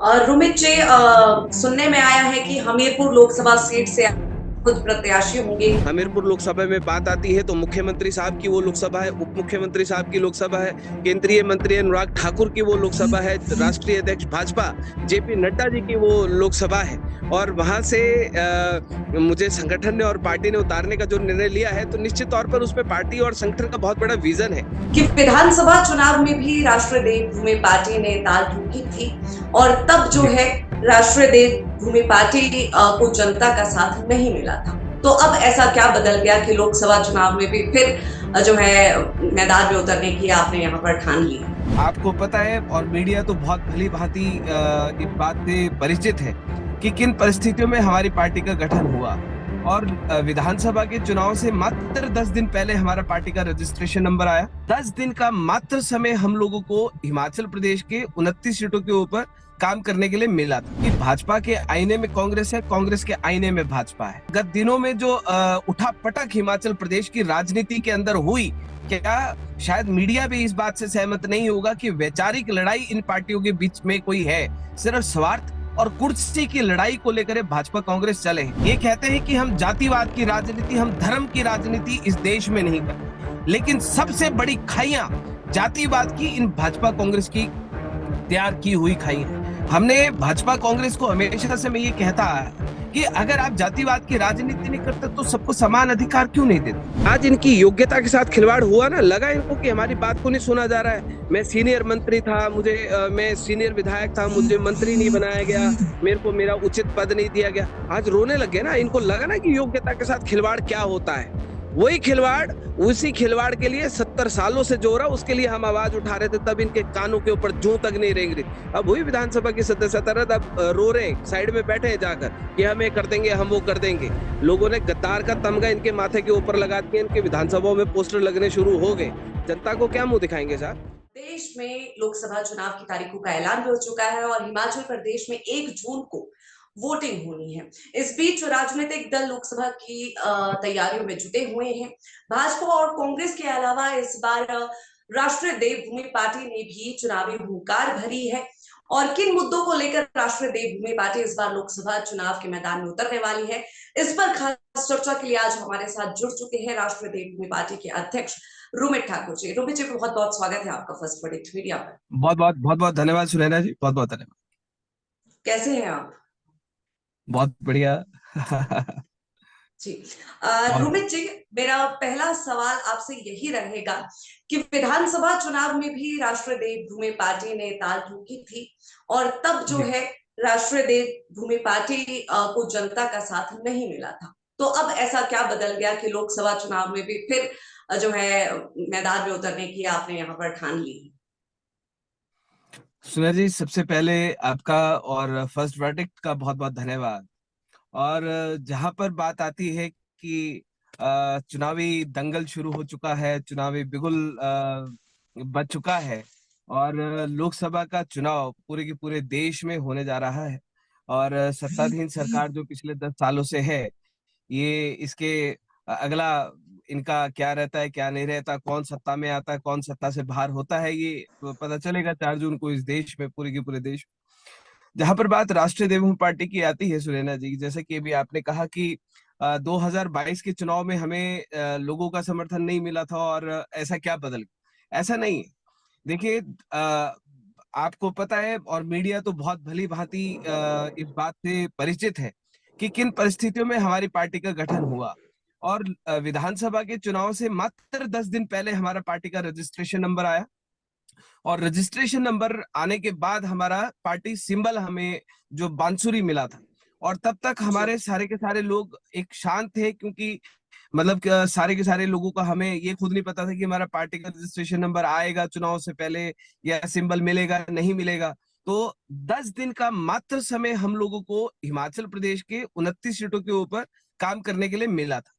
रोमित जी, सुनने में आया है कि हमीरपुर लोकसभा सीट से खुद प्रत्याशी होंगे। हमीरपुर लोकसभा में बात आती है तो मुख्यमंत्री साहब की वो लोकसभा है, उप मुख्यमंत्री साहब की लोकसभा है, केंद्रीय मंत्री अनुराग ठाकुर की वो लोकसभा है, राष्ट्रीय अध्यक्ष भाजपा जेपी नड्डा जी की वो लोकसभा है। और वहां से मुझे संगठन ने और पार्टी ने उतारने का जो निर्णय लिया है, तो निश्चित तौर पर उसमें पार्टी और संगठन का बहुत बड़ा विजन है कि विधानसभा चुनाव में भी राष्ट्रीय देवभूमि पार्टी ने ताल ठोकी थी और तब जो जी। है राष्ट्रीय देवभूमि पार्टी को जनता का साथ नहीं मिला था। तो अब ऐसा क्या बदल गया कि लोकसभा चुनाव में भी फिर जो है मैदान में उतरने की आपने यहाँ पर ठान ली। आपको पता है और मीडिया तो बहुत भली भांति इस बात से परिचित है कि किन परिस्थितियों में हमारी पार्टी का गठन हुआ। और विधानसभा के चुनाव से मात्र 10 दिन पहले हमारा पार्टी का रजिस्ट्रेशन नंबर आया। 10 दिन का मात्र समय हम लोगों को हिमाचल प्रदेश के 29 सीटों के ऊपर काम करने के लिए मिला था कि भाजपा के आईने में कांग्रेस है, कांग्रेस के आईने में भाजपा है। गत दिनों में जो उठा पटक हिमाचल प्रदेश की राजनीति के अंदर हुई, क्या शायद मीडिया भी इस बात से सहमत नहीं होगा कि वैचारिक लड़ाई इन पार्टियों के बीच में कोई है। सिर्फ स्वार्थ और कुर्सी की लड़ाई को लेकर भाजपा कांग्रेस चले हैं। ये कहते हैं कि हम जातिवाद की राजनीति, हम धर्म की राजनीति इस देश में नहीं करते, लेकिन सबसे बड़ी खाइयां जातिवाद की इन भाजपा कांग्रेस की तैयार की हुई खाई है। हमने भाजपा कांग्रेस को हमेशा से मैं ये कहता है कि अगर आप जातिवाद की राजनीति नहीं करते तो सबको समान अधिकार क्यों नहीं देते। आज इनकी योग्यता के साथ खिलवाड़ हुआ ना, लगा इनको कि हमारी बात को नहीं सुना जा रहा है। मैं सीनियर मंत्री था, मैं सीनियर विधायक था, मुझे मंत्री नहीं बनाया गया, मेरे को मेरा उचित पद नहीं दिया गया। आज रोने लगे ना, इनको लगा ना कि योग्यता के साथ खिलवाड़ क्या होता है। वही खिलवाड़, उसी खिलवाड़ के लिए 70 सालों से जो रहा, उसके लिए हम आवाज उठा रहे थे, तब इनके कानों के ऊपर जूं तक नहीं रेंग रही। अब वही विधानसभा की सदस्यता रद्द, अब रो रहे हैं, साइड में बैठे हैं जाकर कि हम ये कर देंगे, हम वो कर देंगे। लोगों ने गद्दार का तमगा इनके माथे के ऊपर लगा दिया, इनके विधानसभाओं में पोस्टर लगने शुरू हो गए। जनता को क्या मुंह दिखाएंगे साहब। देश में लोकसभा चुनाव की तारीखों का ऐलान भी हो चुका है और हिमाचल प्रदेश में 1 जून को वोटिंग होनी है। इस बीच राजनीतिक दल लोकसभा की तैयारियों में जुटे हुए हैं। भाजपा और कांग्रेस के अलावा इस बार राष्ट्रीय देवभूमि पार्टी ने भी चुनावी हुंकार भरी है। और किन मुद्दों को लेकर राष्ट्रीय देवभूमि पार्टी इस बार लोकसभा चुनाव के मैदान में उतरने वाली है, इस पर खास चर्चा के लिए आज हमारे साथ जुड़ चुके हैं राष्ट्रीय देवभूमि पार्टी के अध्यक्ष रोमित ठाकुर जी। रोमित जी, बहुत बहुत स्वागत है आपका फर्स्ट प्रोडिक्ट मीडिया पर। बहुत बहुत धन्यवाद सुनैना जी, बहुत बहुत धन्यवाद। कैसे हैं आप? बहुत बढ़िया। जी। और रोमित जी, मेरा पहला सवाल आपसे यही रहेगा कि विधानसभा चुनाव में भी राष्ट्रीय देवभूमि पार्टी ने ताल ठोकी थी और तब जो जी। है राष्ट्रीय देवभूमि पार्टी को जनता का साथ नहीं मिला था। तो अब ऐसा क्या बदल गया कि लोकसभा चुनाव में भी फिर जो है मैदान में उतरने की आपने यहाँ पर ठान ली? सुनैना जी, सबसे पहले आपका और फर्स्ट वर्डिक्ट का बहुत बहुत धन्यवाद। और जहां पर बात आती है कि चुनावी दंगल शुरू हो चुका है, चुनावी बिगुल बच चुका है, और लोकसभा का चुनाव पूरे के पूरे देश में होने जा रहा है। और सत्ताधीन सरकार जो पिछले 10 सालों से है, ये इसके अगला इनका क्या रहता है, क्या नहीं रहता, कौन सत्ता में आता है, कौन सत्ता से बाहर होता है, ये पता चलेगा 4 जून को इस देश में, पूरे के पूरे देश। जहां पर बात राष्ट्रीय देवभूमि पार्टी की आती है सुनैना जी, जैसे कि अभी आपने कहा कि 2022 के चुनाव में हमें लोगों का समर्थन नहीं मिला था और ऐसा क्या बदल गया। ऐसा नहीं है। देखिए, आपको पता है और मीडिया तो बहुत भली भांति इस बात से परिचित है कि किन परिस्थितियों में हमारी पार्टी का गठन हुआ। और विधानसभा के चुनाव से मात्र 10 दिन पहले हमारा पार्टी का रजिस्ट्रेशन नंबर आया। और रजिस्ट्रेशन नंबर आने के बाद हमारा पार्टी सिंबल हमें जो बांसुरी मिला था। और तब तक जी। हमारे सारे के सारे लोग एक शांत थे, क्योंकि मतलब सारे के सारे लोगों का हमें ये खुद नहीं पता था कि हमारा पार्टी का रजिस्ट्रेशन नंबर आएगा चुनाव से पहले, या सिंबल मिलेगा नहीं मिलेगा। तो 10 दिन का मात्र समय हम लोगों को हिमाचल प्रदेश के 29 सीटों के ऊपर काम करने के लिए मिला था।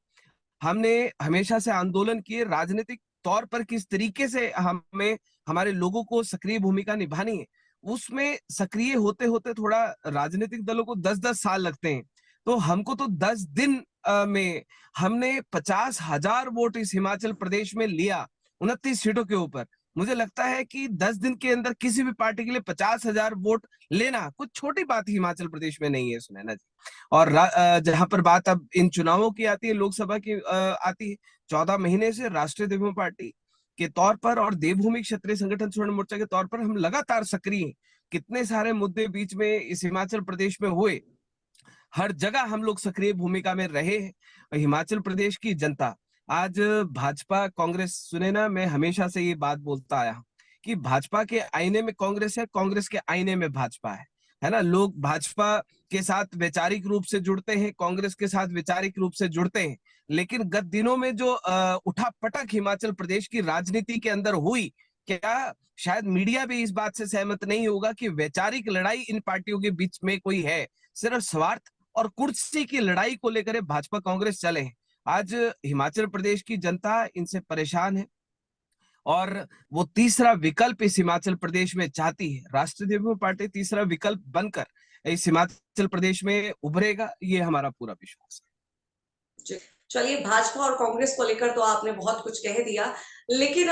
हमने हमेशा से आंदोलन किए, राजनीतिक तौर पर किस तरीके से हमें हमारे लोगों को सक्रिय भूमिका निभानी है, उसमें सक्रिय होते होते थोड़ा राजनीतिक दलों को 10-10 साल लगते हैं। तो हमको तो 10 दिन में हमने 50,000 वोट इस हिमाचल प्रदेश में लिया, 29 सीटों के ऊपर। मुझे लगता है कि 10 दिन के अंदर किसी भी पार्टी के लिए 50,000 वोट लेना कुछ छोटी बात हिमाचल प्रदेश में नहीं है, सुनैना जी। और जहां पर बात अब इन चुनावों की आती है, लोकसभा की आती है, 14 महीने से राष्ट्रीय देवभूमि पार्टी के तौर पर और देवभूमि क्षत्रिय संगठन स्वर्ण मोर्चा के तौर पर हम लगातार सक्रिय हैं। कितने सारे मुद्दे बीच में इस हिमाचल प्रदेश में हुए, हर जगह हम लोग सक्रिय भूमिका में रहे हैं। हिमाचल प्रदेश की जनता आज भाजपा कांग्रेस, सुने ना, मैं हमेशा से ये बात बोलता आया हूं कि भाजपा के आईने में कांग्रेस है, कांग्रेस के आईने में भाजपा है ना। लोग भाजपा के साथ वैचारिक रूप से जुड़ते हैं, कांग्रेस के साथ वैचारिक रूप से जुड़ते हैं, लेकिन गत दिनों में जो उठा पटक हिमाचल प्रदेश की राजनीति के अंदर हुई, क्या शायद मीडिया भी इस बात से सहमत नहीं होगा कि वैचारिक लड़ाई इन पार्टियों के बीच में कोई है? सिर्फ स्वार्थ और कुर्सी की लड़ाई को लेकर भाजपा कांग्रेस चले हैं। आज हिमाचल प्रदेश की जनता इनसे परेशान है और वो तीसरा विकल्प इस हिमाचल प्रदेश में चाहती है। राष्ट्रीय देवभूमि पार्टी तीसरा विकल्प बनकर इस हिमाचल प्रदेश में उभरेगा, ये हमारा पूरा विश्वास है। चलिए, भाजपा और कांग्रेस को लेकर तो आपने बहुत कुछ कह दिया, लेकिन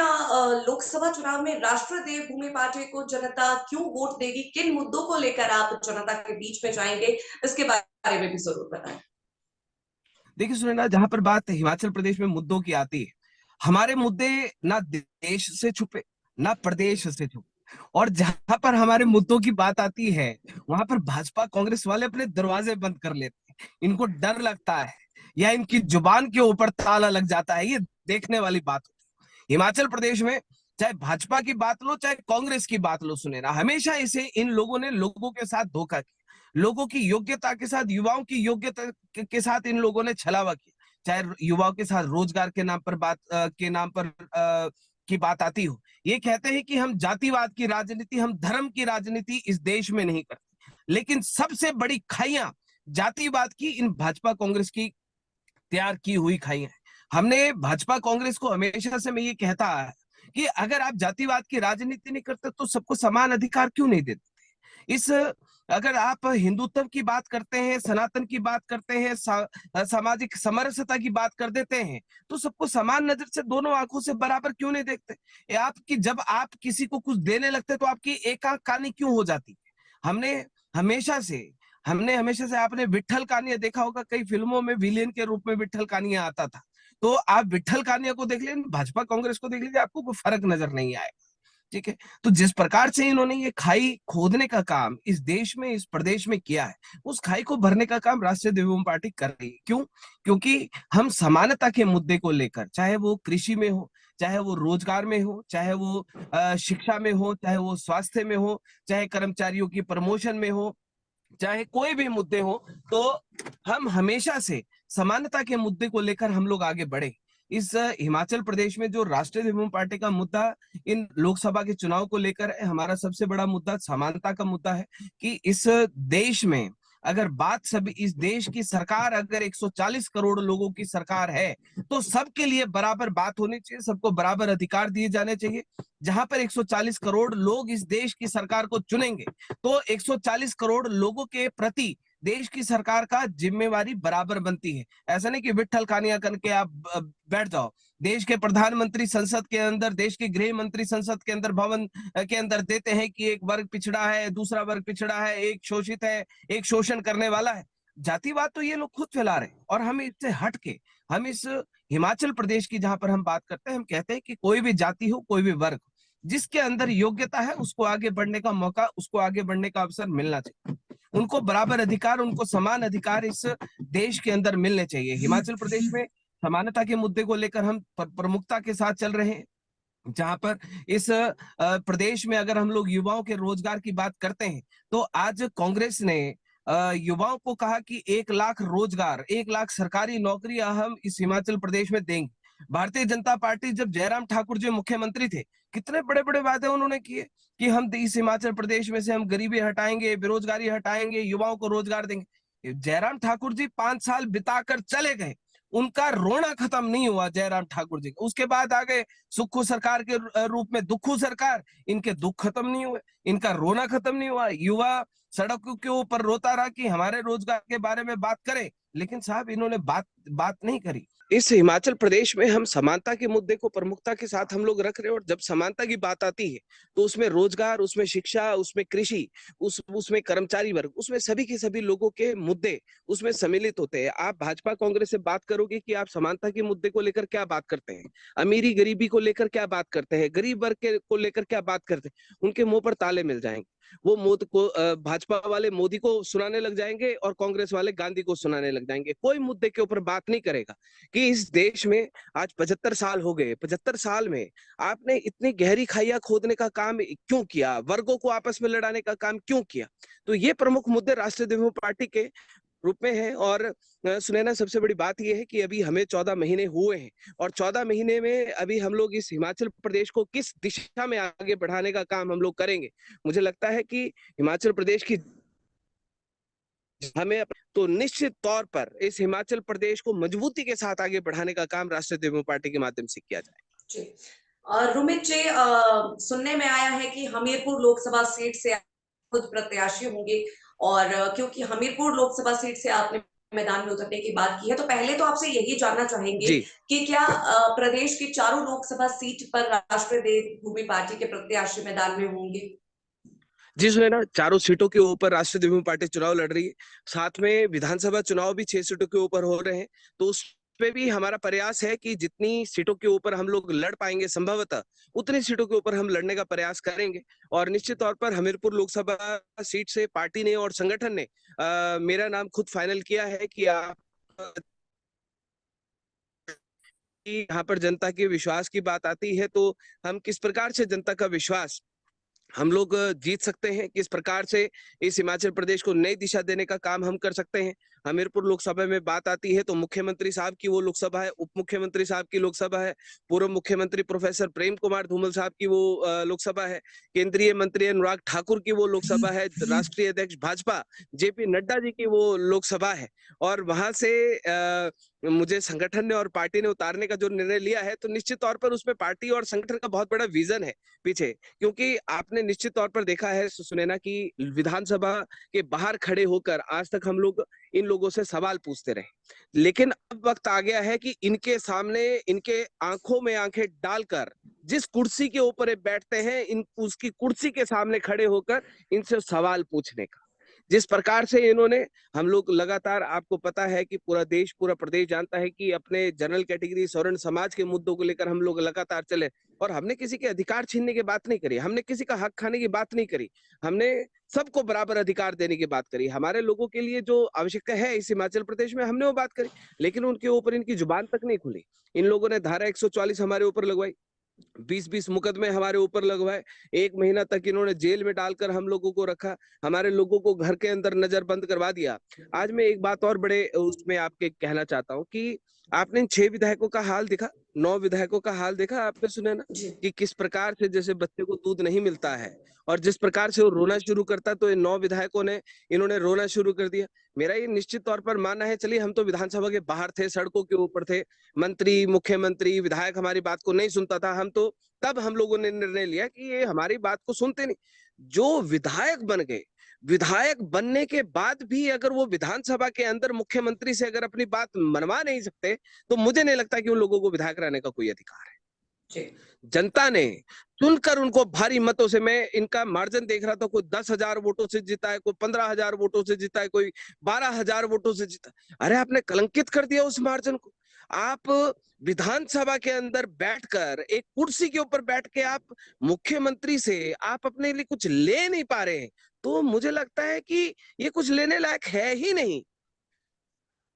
लोकसभा चुनाव में राष्ट्रीय देवभूमि पार्टी को जनता क्यों वोट देगी? किन मुद्दों को लेकर आप जनता के बीच में जाएंगे, इसके बारे में भी जरूर बताएं। देखिए सुनैना, जहां पर बात हिमाचल प्रदेश में मुद्दों की आती है, हमारे मुद्दे ना देश से छुपे ना प्रदेश से छुपे, और जहां पर हमारे मुद्दों की बात आती है वहां पर भाजपा कांग्रेस वाले अपने दरवाजे बंद कर लेते हैं। इनको डर लगता है या इनकी जुबान के ऊपर ताला लग जाता है, ये देखने वाली बात होती है। हिमाचल प्रदेश में चाहे भाजपा की बात लो चाहे कांग्रेस की बात लो, सुने ना, हमेशा इसे इन लोगों ने लोगों के साथ धोखा किया। लोगों की योग्यता के साथ, युवाओं की योग्यता के साथ इन लोगों ने छलावा किया। चाहे युवाओं के साथ रोजगार के नाम पर की बात आती हो, ये कहते हैं कि हम जातिवाद की राजनीति, हम धर्म की राजनीति इस देश में नहीं करते, लेकिन सबसे बड़ी खाइयां जातिवाद की इन भाजपा कांग्रेस की तैयार की हुई खाइयां हैं। हमने भाजपा कांग्रेस को हमेशा से मैं ये कहता है कि अगर आप जातिवाद की राजनीति नहीं करते तो सबको समान अधिकार क्यों नहीं देते? इस अगर आप हिंदुत्व की बात करते हैं, सनातन की बात करते हैं, सामाजिक समरसता की बात कर देते हैं, तो सबको समान नजर से, दोनों आंखों से बराबर क्यों नहीं देखते? आपकी जब आप किसी को कुछ देने लगते तो आपकी एक आंख कानी क्यों हो जाती है? हमने हमेशा से आपने विट्ठल कानिया देखा होगा, कई फिल्मों में विलेन के रूप में विट्ठल कानिया आता था। तो आप विट्ठल कानिया को देख लीजिए, भाजपा कांग्रेस को देख लीजिए, आपको कोई फर्क नजर नहीं आएगा। ठीक है, तो जिस प्रकार से इन्होंने ये खाई खोदने का काम इस देश में, इस प्रदेश में किया है, उस खाई को भरने का काम राष्ट्रीय देवभूमि पार्टी कर रही है। क्यों? क्योंकि हम समानता के मुद्दे को लेकर, चाहे वो कृषि में हो, चाहे वो रोजगार में हो, चाहे वो शिक्षा में हो, चाहे वो स्वास्थ्य में हो, चाहे कर्मचारियों की प्रमोशन में हो, चाहे कोई भी मुद्दे हो, तो हम हमेशा से समानता के मुद्दे को लेकर हम लोग आगे बढ़े। इस हिमाचल प्रदेश में जो राष्ट्रीय देवभूमि पार्टी का मुद्दा इन लोकसभा के चुनाव को लेकर है, हमारा सबसे बड़ा मुद्दा समानता का मुद्दा है कि इस देश में अगर बात, सभी इस देश की सरकार अगर 140 करोड़ लोगों की सरकार है तो सबके लिए बराबर बात होनी चाहिए, सबको बराबर अधिकार दिए जाने चाहिए। जहां पर 140 करोड़ लोग इस देश की सरकार को चुनेंगे तो 140 करोड़ लोगों के प्रति देश की सरकार का जिम्मेवारी बराबर बनती है। ऐसा नहीं कि विट्ठल कानिया करके आप बैठ जाओ। देश के प्रधानमंत्री संसद के अंदर, देश के गृह मंत्री संसद के अंदर, भवन के अंदर देते हैं कि एक वर्ग पिछड़ा है, दूसरा वर्ग पिछड़ा है, एक शोषित है, एक शोषण करने वाला है। जातिवाद तो ये लोग खुद फैला रहे हैं, और हम इससे हट के, हम इस हिमाचल प्रदेश की जहां पर हम बात करते हैं, हम कहते हैं कि कोई भी जाति हो, कोई भी वर्ग, जिसके अंदर योग्यता है उसको आगे बढ़ने का मौका, उसको आगे बढ़ने का अवसर मिलना चाहिए। उनको बराबर अधिकार, उनको समान अधिकार इस देश के अंदर मिलने चाहिए। हिमाचल प्रदेश में समानता के मुद्दे को लेकर हम प्रमुखता के साथ चल रहे हैं। जहां पर इस प्रदेश में अगर हम लोग युवाओं के रोजगार की बात करते हैं तो आज कांग्रेस ने युवाओं को कहा कि 1 लाख रोजगार, 1 लाख सरकारी नौकरियां हम इस हिमाचल प्रदेश में देंगे। भारतीय जनता पार्टी जब जयराम ठाकुर जी मुख्यमंत्री थे, कितने बड़े बड़े वादे उन्होंने किए कि हम इस हिमाचल प्रदेश में से हम गरीबी हटाएंगे, बेरोजगारी हटाएंगे, युवाओं को रोजगार देंगे। जयराम ठाकुर जी 5 साल बिताकर चले गए, उनका रोना खत्म नहीं हुआ जयराम ठाकुर जी। उसके बाद आ गए सुक्खू सरकार के रूप में दुक्खू सरकार, इनके दुख खत्म नहीं हुए, इनका रोना खत्म नहीं हुआ। युवा सड़कों के ऊपर रोता रहा कि हमारे रोजगार के बारे में बात करें, लेकिन साहब इन्होंने बात नहीं करी। इस हिमाचल प्रदेश में हम समानता के मुद्दे को प्रमुखता के साथ हम लोग रख रहे हैं, और जब समानता की बात आती है तो उसमें रोजगार, उसमें शिक्षा, उसमें कृषि, उसमें कर्मचारी वर्ग, उसमें सभी के सभी लोगों के मुद्दे उसमें सम्मिलित होते हैं। आप भाजपा कांग्रेस से बात करोगे कि आप समानता के मुद्दे को लेकर क्या बात करते हैं, अमीरी गरीबी को लेकर क्या बात करते हैं, गरीब वर्ग के को लेकर क्या बात करते हैं, उनके मुंह पर ताले मिल जाएंगे। वो मोदी को भाजपा वाले मोदी को सुनाने लग जाएंगे और कांग्रेस वाले गांधी को सुनाने लग जाएंगे। कोई मुद्दे के ऊपर बात नहीं करेगा कि इस देश में आज 75 साल हो गए, 75 साल में आपने इतनी गहरी खाइयां खोदने का काम क्यों किया, वर्गों को आपस में लड़ाने का काम क्यों किया। तो ये प्रमुख मुद्दे राष्ट्रीय डेमोक्रेटिक पार्टी के रूप में है। और सुनैना, सबसे बड़ी बात यह है कि अभी हमें 14 महीने हुए हैं, और 14 महीने में अभी हम लोग इस हिमाचल प्रदेश को किस दिशा में आगे बढ़ाने का काम हम लोग करेंगे। मुझे लगता है कि हिमाचल प्रदेश की हमें तो निश्चित तौर पर इस हिमाचल प्रदेश को मजबूती के साथ आगे बढ़ाने का काम राष्ट्रीय डेमोक्रेटिक पार्टी के माध्यम से किया जाए। जी। रुमित जी, सुनने में आया है कि हमीरपुर लोकसभा सीट से खुद प्रत्याशी होंगे, और क्योंकि हमीरपुर लोकसभा सीट से आपने मैदान में उतरने की बात की है, तो पहले तो आपसे यही जानना चाहेंगे जी कि क्या प्रदेश की चारों लोकसभा सीट पर राष्ट्रीय देवभूमि पार्टी के प्रत्याशी मैदान में होंगे? जी, सुनैना, चारों सीटों के ऊपर राष्ट्रीय डेमोक्रेटिक पार्टी चुनाव लड़ रही है। साथ में विधानसभा चुनाव भी 6 सीटों के ऊपर हो रहे हैं। तो उस पे भी हमारा प्रयास है कि जितनी सीटों के ऊपर हम लोग लड़ पाएंगे संभवतः, उतनी सीटों के ऊपर हम लड़ने का प्रयास करेंगे। और निश्चित तौर पर हमीरपुर लोकसभा सीट से पार्टी ने और संगठन ने मेरा नाम खुद फाइनल किया है कि आप यहाँ पर जनता के विश्वास की बात आती है, तो हम किस प्रकार से जनता का विश्वास हम लोग जीत सकते हैं, किस प्रकार से इस हिमाचल प्रदेश को नई दिशा देने का काम हम कर सकते हैं। हमीरपुर लोकसभा में बात आती है तो मुख्यमंत्री साहब की वो लोकसभा है, उप मुख्यमंत्री साहब की लोकसभा है, पूर्व मुख्यमंत्री प्रोफेसर प्रेम कुमार धूमल साहब की वो लोकसभा है, केंद्रीय मंत्री अनुराग ठाकुर की वो लोकसभा है, राष्ट्रीय अध्यक्ष भाजपा जेपी नड्डा जी की वो लोकसभा है। और वहां से मुझे संगठन ने और पार्टी ने उतारने का जो निर्णय लिया है, तो निश्चित तौर पर उसमें पार्टी और संगठन का बहुत बड़ा विजन है पीछे। क्योंकि आपने निश्चित तौर पर देखा है सुनैना की विधानसभा के बाहर खड़े होकर आज तक हम लोग इन लोगों से सवाल पूछते रहे, लेकिन अब वक्त आ गया है कि इनके सामने, इनके आंखों में आंखें डालकर जिस कुर्सी के ऊपर बैठते हैं, इन उसकी कुर्सी के सामने खड़े होकर इनसे सवाल पूछने का। जिस प्रकार से इन्होंने, हम लोग लगातार, आपको पता है कि पूरा देश, पूरा प्रदेश जानता है कि अपने जनरल कैटेगरी स्वर्ण समाज के मुद्दों को लेकर हम लोग लगातार चले, और हमने किसी के अधिकार छीनने की बात नहीं करी, हमने किसी का हक खाने की बात नहीं करी, हमने सबको बराबर अधिकार देने की बात करी। हमारे लोगों के लिए जो आवश्यकता है इस हिमाचल प्रदेश में, हमने वो बात करी, लेकिन उनके ऊपर इनकी जुबान तक नहीं खुली। इन लोगों ने धारा 144 हमारे ऊपर लगवाई, 20-20 मुकदमे हमारे ऊपर लगवाए, 1 महीना तक इन्होंने जेल में डालकर हम लोगों को रखा, हमारे लोगों को घर के अंदर नजरबंद करवा दिया। आज मैं एक बात और बड़े उसमें आपके कहना चाहता हूँ कि आपने इन 6 विधायकों का हाल देखा, 9 विधायकों का हाल देखा आपने, सुना ना जी। कि किस प्रकार से जैसे बच्चे को दूध नहीं मिलता है और जिस प्रकार से वो रोना शुरू करता, तो इन 9 विधायकों ने, इन्होंने रोना शुरू कर दिया। मेरा ये निश्चित तौर पर मानना है, चलिए हम तो विधानसभा के बाहर थे, सड़कों के ऊपर थे, मंत्री, मुख्यमंत्री, विधायक हमारी बात को नहीं सुनता था, हम तो तब हम लोगों ने निर्णय लिया कि ये हमारी बात को सुनते नहीं। जो विधायक बन गए, विधायक बनने के बाद भी अगर वो विधानसभा के अंदर मुख्यमंत्री से अगर अपनी बात मनवा नहीं सकते, तो मुझे नहीं लगता कि उन लोगों को विधायक रहने का कोई अधिकार है। जनता ने चुनकर उनको भारी मतों से, मैं इनका मार्जिन देख रहा था, कोई 10,000 वोटों से जीता है, कोई 15,000 वोटों से जीता है, कोई 12,000 वोटों से जीता। अरे आपने कलंकित कर दिया उस मार्जिन को। आप विधानसभा के अंदर बैठकर, एक कुर्सी के ऊपर बैठ के आप मुख्यमंत्री से आप अपने लिए कुछ ले नहीं पा रहे हैं, तो मुझे लगता है कि ये कुछ लेने लायक है ही नहीं।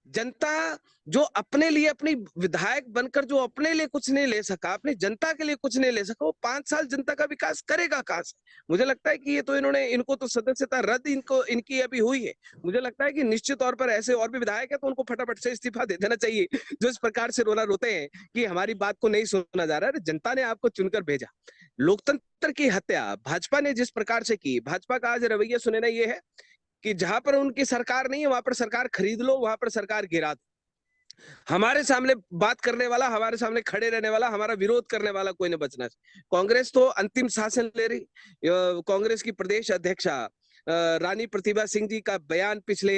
जनता जो अपने लिए, अपनी विधायक बनकर जो अपने लिए कुछ नहीं ले सका, अपनी जनता के लिए कुछ नहीं ले सका, वो 5 साल जनता का विकास करेगा कहां से। मुझे लगता है कि ये तो इन्होंने, इनको तो सदस्यता रद्द इनको इनकी अभी हुई है। मुझे लगता है कि निश्चित तौर पर ऐसे और भी विधायक है तो उनको फटाफट से इस्तीफा दे देना चाहिए, जो इस प्रकार से रोना रोते हैं कि हमारी बात को नहीं सुना जा रहा है। जनता ने आपको चुनकर भेजा। लोकतंत्र की हत्या भाजपा ने जिस प्रकार से की, भाजपा का आज रवैया सुने ना ये है कि जहां पर उनकी सरकार नहीं है, वहां पर सरकार खरीद लो, वहां पर सरकार गिरा दो। हमारे सामने बात करने वाला, हमारे सामने खड़े रहने वाला, हमारा विरोध करने वाला कोई नहीं बचना। कांग्रेस तो अंतिम शासन ले रही। कांग्रेस की प्रदेश अध्यक्षा रानी प्रतिभा सिंह जी का बयान पिछले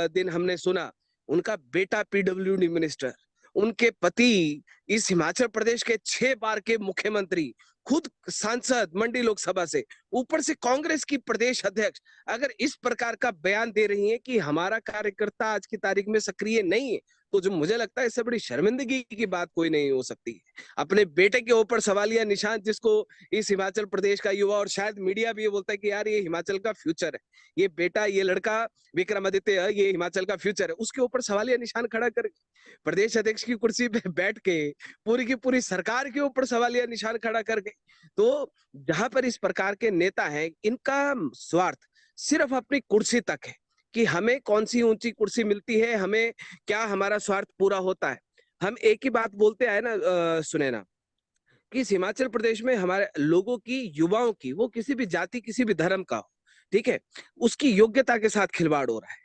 दिन हमने सुना, उनका बेटा पीडब्ल्यूडी मिनिस्टर, उनके पति इस हिमाचल प्रदेश के 6 बार के मुख्यमंत्री, खुद सांसद मंडी लोकसभा से, ऊपर से कांग्रेस की प्रदेश अध्यक्ष, अगर इस प्रकार का बयान दे रही हैं कि हमारा कार्यकर्ता आज की तारीख में सक्रिय नहीं है, तो जो मुझे लगता है इससे बड़ी शर्मिंदगी की बात कोई नहीं हो सकती है। अपने बेटे के ऊपर सवालिया निशान, जिसको इस हिमाचल प्रदेश का युवा और शायद मीडिया भी ये बोलता है कि यार ये हिमाचल का फ्यूचर है, ये बेटा, ये लड़का विक्रमादित्य है, ये हिमाचल का फ्यूचर है, उसके ऊपर सवालिया निशान खड़ा कर प्रदेश अध्यक्ष की कुर्सी पे बैठ के पूरी की पूरी सरकार के ऊपर सवालिया निशान खड़ा कर गए। तो जहां पर इस प्रकार के नेता हैं, इनका स्वार्थ सिर्फ अपनी कुर्सी तक है कि हमें कौन सी ऊंची कुर्सी मिलती है, हमें क्या हमारा स्वार्थ पूरा होता है। हम एक ही बात बोलते आए ना, सुने ना, कि इस हिमाचल प्रदेश में हमारे लोगों की, युवाओं की, वो किसी भी जाति, किसी भी धर्म का हो, ठीक है, उसकी योग्यता के साथ खिलवाड़ हो रहा है।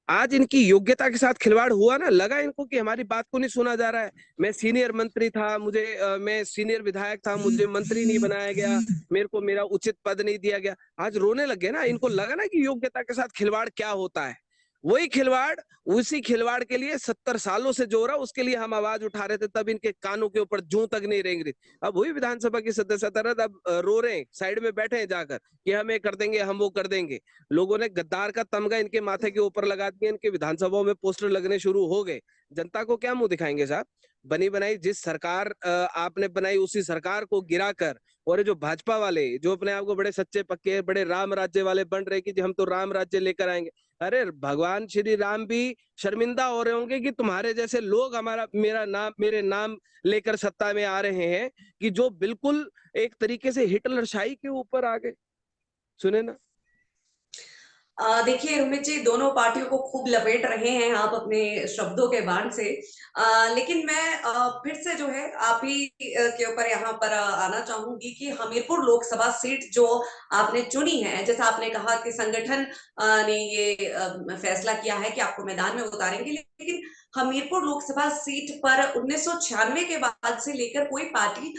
आज इनकी योग्यता के साथ खिलवाड़ हुआ ना, लगा इनको कि हमारी बात को नहीं सुना जा रहा है। मैं सीनियर मंत्री था, मैं सीनियर विधायक था, मुझे मंत्री नहीं बनाया गया, मेरे को मेरा उचित पद नहीं दिया गया। आज रोने लगे ना, इनको लगा ना कि योग्यता के साथ खिलवाड़ क्या होता है। वही खिलवाड़, उसी खिलवाड़ के लिए 70 सालों से जो रहा, उसके लिए हम आवाज उठा रहे थे, तब इनके कानों के ऊपर जूं तक नहीं रेंग रही। अब वही विधानसभा की सदस्यता रद्द, अब रो रहे हैं, साइड में बैठे हैं जाकर कि हम ये कर देंगे, हम वो कर देंगे। लोगों ने गद्दार का तमगा इनके माथे के ऊपर लगा दिया, इनके विधानसभाओं में पोस्टर लगने शुरू हो गए। जनता को क्या मुंह दिखाएंगे साहब? बनी बनाई जिस सरकार आपने बनाई, उसी सरकार को गिराकर, और ये जो भाजपा वाले जो अपने आप को बड़े सच्चे पक्के, बड़े राम राज्य वाले बन रहे कि हम तो राम राज्य लेकर आएंगे। अरे भगवान श्री राम भी शर्मिंदा हो रहे होंगे कि तुम्हारे जैसे लोग मेरे नाम लेकर सत्ता में आ रहे हैं, कि जो बिल्कुल एक तरीके से हिटलरशाही के ऊपर आ गए। सुने ना। देखिए रोमित जी, दोनों पार्टियों को खूब लपेट रहे हैं आप अपने शब्दों के बाण से। लेकिन मैं फिर से जो है आप ही के ऊपर यहाँ पर आना चाहूंगी कि हमीरपुर लोकसभा सीट जो आपने चुनी है, जैसा आपने कहा कि संगठन ने ये फैसला किया है कि आपको मैदान में उतारेंगे, लेकिन हमीरपुर लोकसभा सीट पर 1996 के बाद से लेकर कोई पार्टी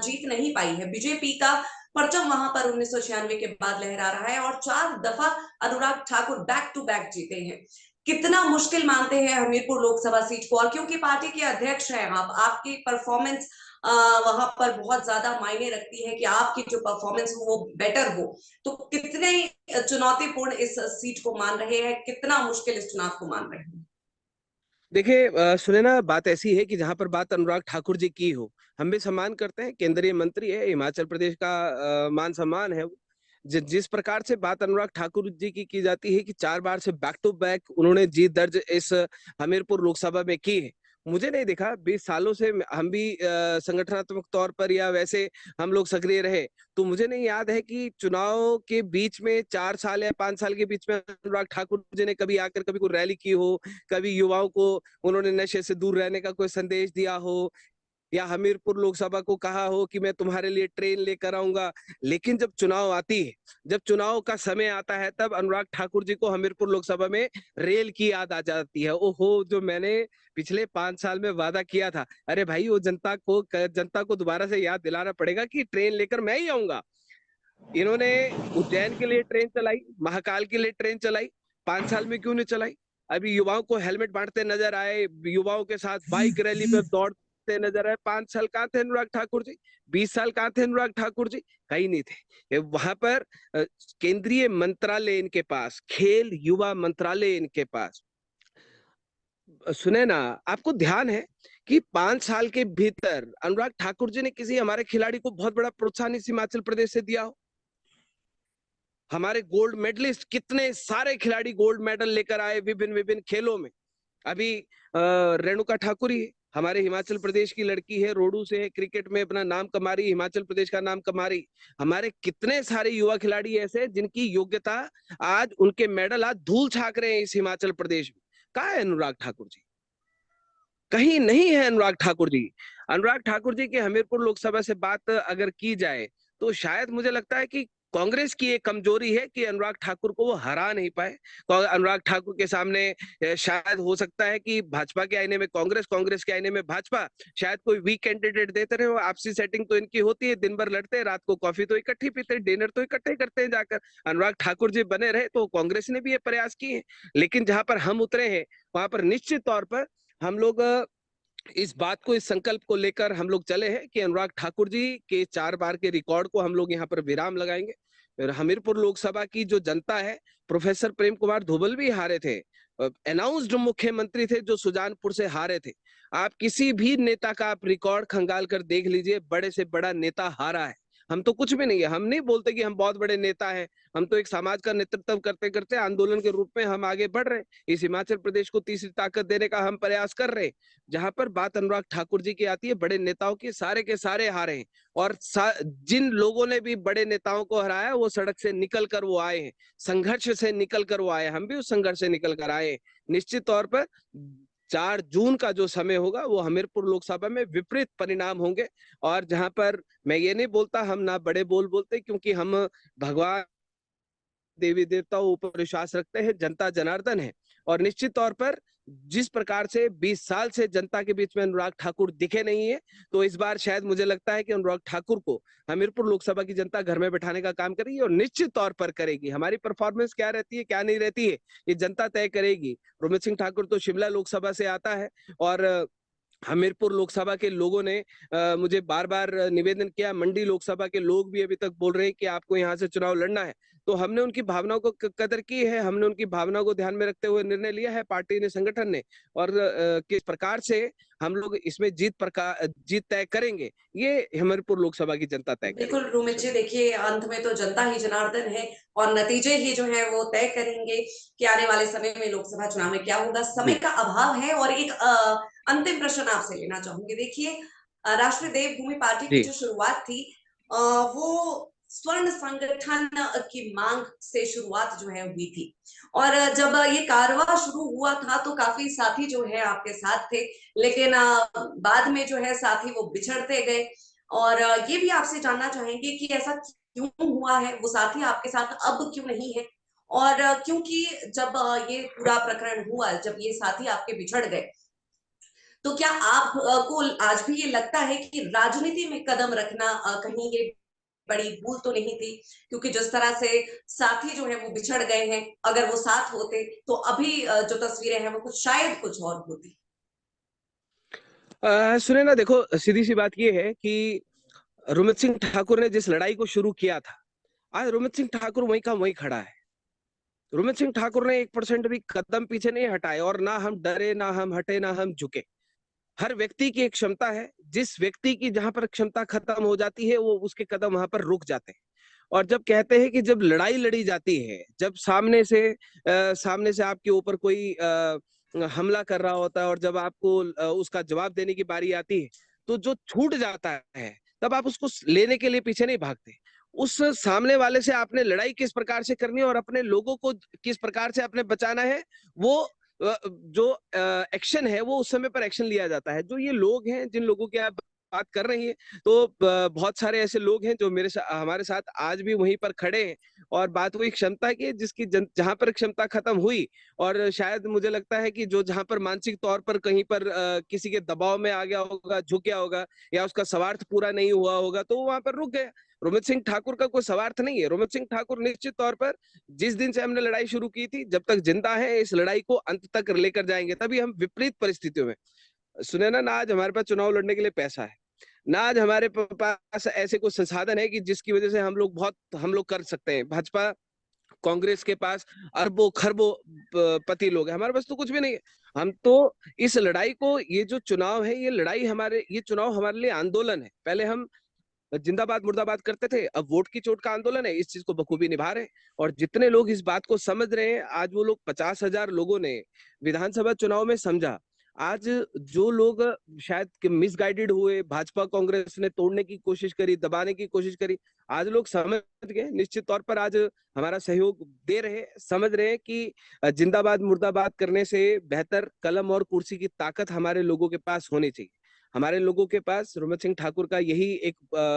जीत नहीं पाई है। बीजेपी का परचम वहां पर 1996 के बाद लहरा रहा है और 4 दफा Anurag Thakur back to back जीते हैं। कितना मुश्किल मानते हैं हमीरपुर लोकसभा सीट को? और क्योंकि पार्टी के अध्यक्ष हैं आप, आपकी परफॉर्मेंस वहां पर बहुत ज्यादा मायने रखती है कि आपकी जो परफॉर्मेंस हो वो बेटर हो। तो कितने चुनौतीपूर्ण इस सीट को मान रहे हैं, कितना मुश्किल इस चुनाव को मान रहे हैं? देखिए, सुने ना, बात ऐसी है कि जहां पर बात अनुराग ठाकुर जी की हो, हम भी सम्मान करते हैं, केंद्रीय मंत्री है, हिमाचल प्रदेश का मान सम्मान है। जिस प्रकार से बात अनुराग ठाकुर जी की जाती है कि 4 बार से बैक टू बैक उन्होंने जीत दर्ज इस हमीरपुर लोकसभा में की है, मुझे नहीं दिखा। 20 सालों से हम भी संगठनात्मक तौर पर या वैसे हम लोग सक्रिय रहे, तो मुझे नहीं याद है कि चुनाव के बीच में 4 साल या 5 साल के बीच में अनुराग ठाकुर जी ने कभी आकर कभी कोई रैली की हो, कभी युवाओं को उन्होंने नशे से दूर रहने का कोई संदेश दिया हो, या हमीरपुर लोकसभा को कहा हो कि मैं तुम्हारे लिए ट्रेन लेकर आऊंगा। लेकिन जब चुनाव आती है, जब चुनाव का समय आता है, तब अनुराग ठाकुर जी को हमीरपुर लोकसभा में रेल की याद आ जाती है। ओहो, जो मैंने पिछले 5 साल में वादा किया था, अरे भाई वो जनता को दोबारा से याद दिलाना पड़ेगा कि ट्रेन लेकर मैं ही आऊंगा। इन्होंने उज्जैन के लिए ट्रेन चलाई, महाकाल के लिए ट्रेन चलाई, 5 साल में क्यों नहीं चलाई? अभी युवाओं को हेलमेट बांटते नजर आए, युवाओं के साथ बाइक रैली पे दौड़ते नजर आए। 5 साल कहाँ थे अनुराग ठाकुर जी? 20 साल कहाँ थे अनुराग ठाकुर जी? कहीं नहीं थे। वहां पर केंद्रीय मंत्रालय इनके पास, खेल युवा मंत्रालय इनके पास। सुने ना, आपको ध्यान है कि 5 साल के भीतर अनुराग ठाकुर जी ने किसी हमारे खिलाड़ी को बहुत बड़ा प्रोत्साहन इस हिमाचल प्रदेश से दिया हो? हमारे गोल्ड मेडलिस्ट, कितने सारे खिलाड़ी गोल्ड मेडल लेकर आए विभिन्न विभिन्न खेलों में। अभी रेणुका ठाकुर ही हमारे हिमाचल प्रदेश की लड़की है, रोडू से है, क्रिकेट में अपना नाम कमा रही, हिमाचल प्रदेश का नाम कमा रही। हमारे कितने सारे युवा खिलाड़ी ऐसे जिनकी योग्यता, आज उनके मेडल आज धूल छाक रहे हैं इस हिमाचल प्रदेश में। कहाँ है अनुराग ठाकुर जी? कहीं नहीं है अनुराग ठाकुर जी। अनुराग ठाकुर जी के हमीरपुर लोकसभा से बात अगर की जाए, तो शायद मुझे लगता है कि कांग्रेस की एक कमजोरी है कि अनुराग ठाकुर को वो हरा नहीं पाए। अनुराग ठाकुर के सामने शायद हो सकता है कि भाजपा के आईने में कांग्रेस, कांग्रेस के आईने में भाजपा, शायद कोई वीक कैंडिडेट देते रहे हो। आपसी सेटिंग तो इनकी होती है, दिन भर लड़ते हैं, रात को कॉफी तो इकट्ठी पीते हैं, डिनर तो इकट्ठे करते हैं जाकर। अनुराग ठाकुर जी बने रहे तो कांग्रेस ने भी ये प्रयास किए, लेकिन जहां पर हम उतरे हैं, वहां पर निश्चित तौर पर हम लोग इस बात को, इस संकल्प को लेकर हम लोग चले हैं कि अनुराग ठाकुर जी के 4 बार के रिकॉर्ड को हम लोग यहाँ पर विराम लगाएंगे। और हमीरपुर लोकसभा की जो जनता है, प्रोफेसर प्रेम कुमार धूमल भी हारे थे, अनाउंस्ड मुख्यमंत्री थे जो सुजानपुर से हारे थे। आप किसी भी नेता का आप रिकॉर्ड खंगाल कर देख लीजिए, बड़े से बड़ा नेता हारा है। हम तो कुछ भी नहीं है, हम नहीं बोलते कि हम बहुत बड़े नेता हैं, हम तो एक समाज का नेतृत्व करते करते आंदोलन के रूप में हम आगे बढ़ रहे हैं। इस हिमाचल प्रदेश को तीसरी ताकत देने का हम प्रयास कर रहे हैं। जहां पर बात अनुराग ठाकुर जी की आती है, बड़े नेताओं की, सारे के सारे हारे हैं। और जिन लोगों ने भी बड़े नेताओं को हराया, वो सड़क से निकल कर वो आए हैं, संघर्ष से निकल कर वो आए, हम भी उस संघर्ष से निकल कर आए हैं। निश्चित तौर पर 4 जून का जो समय होगा वो हमीरपुर लोकसभा में विपरीत परिणाम होंगे। और जहां पर मैं ये नहीं बोलता हम ना बड़े बोल बोलते, क्योंकि हम भगवान, देवी देवताओं ऊपर विश्वास रखते हैं, जनता जनार्दन है। और निश्चित तौर पर जिस प्रकार से 20 साल से जनता के बीच में अनुराग ठाकुर दिखे नहीं है, तो इस बार शायद मुझे लगता है कि अनुराग ठाकुर को हमीरपुर लोकसभा की जनता घर में बैठाने का काम करेगी, और निश्चित तौर पर करेगी। हमारी परफॉर्मेंस क्या रहती है, क्या नहीं रहती है, ये जनता तय करेगी। रोमित सिंह ठाकुर तो शिमला लोकसभा से आता है, और हमीरपुर लोकसभा के लोगों ने मुझे बार बार निवेदन किया, मंडी लोकसभा के लोग भी अभी तक बोल रहे हैं कि आपको यहाँ से चुनाव लड़ना है। तो हमने उनकी भावनाओं को कदर की है, हमने उनकी भावनाओं को ध्यान में रखते हुए निर्णय लिया है, पार्टी ने, संगठन ने। और किस प्रकार से हम लोग इसमें जीत तय करेंगे, ये हमीरपुर लोकसभा की जनता तय बिल्कुल करेगी। रोमित जी, देखिए अंत में तो जनता ही जनार्दन है और नतीजे ही जो है वो तय करेंगे कि आने वाले समय में लोकसभा चुनाव में क्या होगा। समय का अभाव है और एक अंतिम प्रश्न आपसे लेना चाहूंगी। देखिए राष्ट्रीय देवभूमि पार्टी की जी जो शुरुआत थी वो स्वर्ण संगठन की मांग से शुरुआत जो है हुई थी, और जब ये कारवां शुरू हुआ था तो काफी साथी जो है आपके साथ थे, लेकिन बाद में जो है साथी वो बिछड़ते गए। और ये भी आपसे जानना चाहेंगे कि ऐसा क्यों हुआ है, वो साथी आपके साथ अब क्यों नहीं है, और क्योंकि जब ये पूरा प्रकरण हुआ, जब ये साथी आपके बिछड़ गए, तो क्या आप को आज भी ये लगता है कि राजनीति में कदम रखना कहीं ये बड़ी भूल तो नहीं थी? क्योंकि जिस तरह से साथी जो है वो बिछड़ गए हैं, अगर वो साथ होते तो अभी जो तस्वीरें हैं वो कुछ शायद कुछ और होती। सुने ना, देखो सीधी सी बात ये है कि रोमित सिंह ठाकुर ने जिस लड़ाई को शुरू किया था, आज रोमित सिंह ठाकुर वहीं का वहीं खड़ा है। रोमित सिंह ठाकुर ने 1% भी कदम पीछे नहीं हटाए, और ना हम डरे, ना हम हटे, ना हम झुके। हर व्यक्ति की एक क्षमता है, जिस व्यक्ति की जहां पर क्षमता खत्म हो जाती है, वो उसके कदम वहां पर रुक जाते हैं। और जब कहते हैं कि जब लड़ाई लड़ी जाती है, जब सामने से आपके ऊपर कोई हमला कर रहा होता है, और जब आपको उसका जवाब देने की बारी आती है, तो जो छूट जाता है, तब आप उसको लेने के लिए पीछे नहीं भागते। उस सामने वाले से आपने लड़ाई किस प्रकार से करनी है और अपने लोगों को किस प्रकार से आपने बचाना है, वो जो एक्शन है वो उस समय पर एक्शन लिया जाता है। जो ये लोग हैं, जिन लोगों की आप बात कर रही हैं, तो बहुत सारे ऐसे लोग हैं जो हमारे साथ आज भी वहीं पर खड़े हैं। और बात वही क्षमता की है, जिसकी जहां पर क्षमता खत्म हुई, और शायद मुझे लगता है कि जो जहां पर मानसिक तौर पर कहीं पर किसी के दबाव में आ गया होगा, झुक गया होगा, या उसका स्वार्थ पूरा नहीं हुआ होगा, तो वो वहां पर रुक गया। रोमित सिंह ठाकुर का कोई स्वार्थ नहीं है। रोमित सिंह ठाकुर निश्चित तौर पर, जिस दिन से हमने लड़ाई शुरू की थी, जब तक जिंदा है, इस लड़ाई को अंत तक लेकर जाएंगे। तभी हम विपरीत परिस्थितियों में, सुने ना, आज हमारे पास चुनाव लड़ने के लिए पैसा है, ना आज हमारे पास ऐसे कुछ संसाधन है कि जिसकी वजह से हम लोग कर सकते हैं। भाजपा कांग्रेस के पास अरबों खरबों पति लोग हैं, हमारे पास तो कुछ भी नहीं है। हम तो इस लड़ाई को, ये जो चुनाव है, ये चुनाव हमारे लिए आंदोलन है। पहले हम जिंदाबाद मुर्दाबाद करते थे, अब वोट की चोट का आंदोलन है। इस चीज को बखूबी निभा रहे हैं, और जितने लोग इस बात को समझ रहे हैं, आज वो लोग 50,000 लोगों ने विधानसभा चुनाव में समझा। आज जो लोग शायद मिसगाइडेड हुए, भाजपा कांग्रेस ने तोड़ने की कोशिश करी, दबाने की कोशिश करी, आज लोग समझ गए। निश्चित तौर पर आज हमारा सहयोग दे रहे, समझ रहे हैं कि जिंदाबाद मुर्दाबाद करने से बेहतर कलम और कुर्सी की ताकत हमारे लोगों के पास होनी चाहिए। हमारे लोगों के पास, रोमित सिंह ठाकुर का यही एक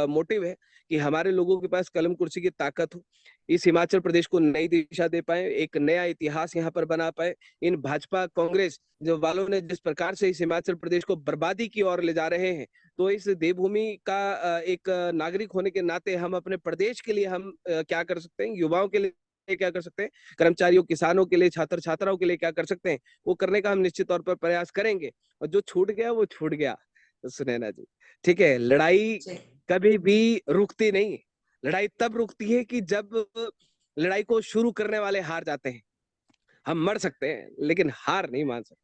मोटिव है कि हमारे लोगों के पास कलम कुर्सी की ताकत हो, इस हिमाचल प्रदेश को नई दिशा दे पाए, एक नया इतिहास यहाँ पर बना पाए। इन भाजपा कांग्रेस जो वालों ने जिस प्रकार से इस हिमाचल प्रदेश को बर्बादी की ओर ले जा रहे हैं, तो इस देवभूमि का एक नागरिक होने के नाते हम अपने प्रदेश के लिए हम क्या कर सकते हैं, युवाओं के लिए क्या कर सकते हैं, कर्मचारियों, किसानों के लिए, छात्र छात्राओं के लिए क्या कर सकते हैं, वो करने का हम निश्चित तौर पर प्रयास करेंगे। और जो छूट गया वो छूट गया, तो सुनैना जी, ठीक है, लड़ाई जी कभी भी रुकती नहीं। लड़ाई तब रुकती है कि जब लड़ाई को शुरू करने वाले हार जाते हैं। हम मर सकते हैं लेकिन हार नहीं मान सकते,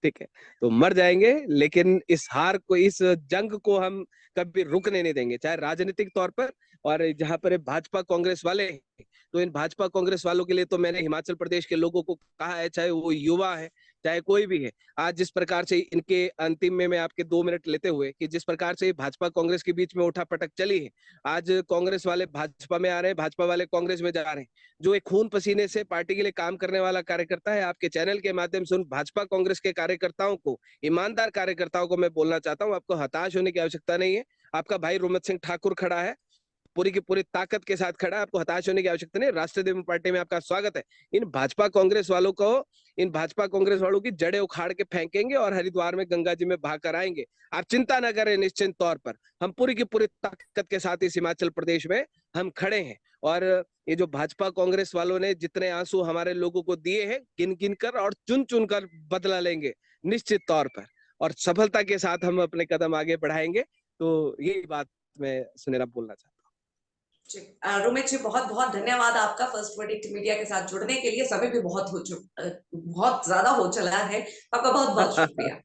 ठीक है। तो मर जाएंगे लेकिन इस हार को, इस जंग को हम कभी रुकने नहीं देंगे, चाहे राजनीतिक तौर पर। और जहां पर भाजपा कांग्रेस वाले हैं, तो इन भाजपा कांग्रेस वालों के लिए तो मैंने हिमाचल प्रदेश के लोगों को कहा है, चाहे वो युवा है, चाहे कोई भी है, आज जिस प्रकार से इनके अंतिम में मैं आपके 2 मिनट लेते हुए, कि जिस प्रकार से भाजपा कांग्रेस के बीच में उठापटक चली है, आज कांग्रेस वाले भाजपा में आ रहे हैं, भाजपा वाले कांग्रेस में जा रहे हैं। जो एक खून पसीने से पार्टी के लिए काम करने वाला कार्यकर्ता है, आपके चैनल के माध्यम से उन भाजपा कांग्रेस के कार्यकर्ताओं को, ईमानदार कार्यकर्ताओं को मैं बोलना चाहता हूं, आपको हताश होने की आवश्यकता नहीं है। आपका भाई रोमत सिंह ठाकुर खड़ा है, पूरी की पूरी ताकत के साथ खड़ा है, आपको हताश होने की आवश्यकता नहीं। राष्ट्रीय देव पार्टी में आपका स्वागत है। इन भाजपा कांग्रेस वालों को, इन भाजपा कांग्रेस वालों की जड़ें उखाड़ के फेंकेंगे और हरिद्वार में गंगा जी में बहाकर आएंगे। आप चिंता न करें, निश्चित तौर पर हम पूरी की पूरी ताकत के साथ इस हिमाचल प्रदेश में हम खड़े हैं। और ये जो भाजपा कांग्रेस वालों ने जितने आंसू हमारे लोगों को दिए हैं, गिन गिन कर और चुन चुन कर बदला लेंगे निश्चित तौर पर, और सफलता के साथ हम अपने कदम आगे बढ़ाएंगे। तो यही बात मैं सुनेरा बोलना चाहता हूँ। जी रोमित जी, बहुत बहुत धन्यवाद आपका फर्स्ट वर्डिक्ट मीडिया के साथ जुड़ने के लिए। समय भी बहुत ज्यादा हो चला है, आपका बहुत बहुत शुक्रिया।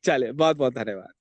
चलिए, बहुत बहुत धन्यवाद।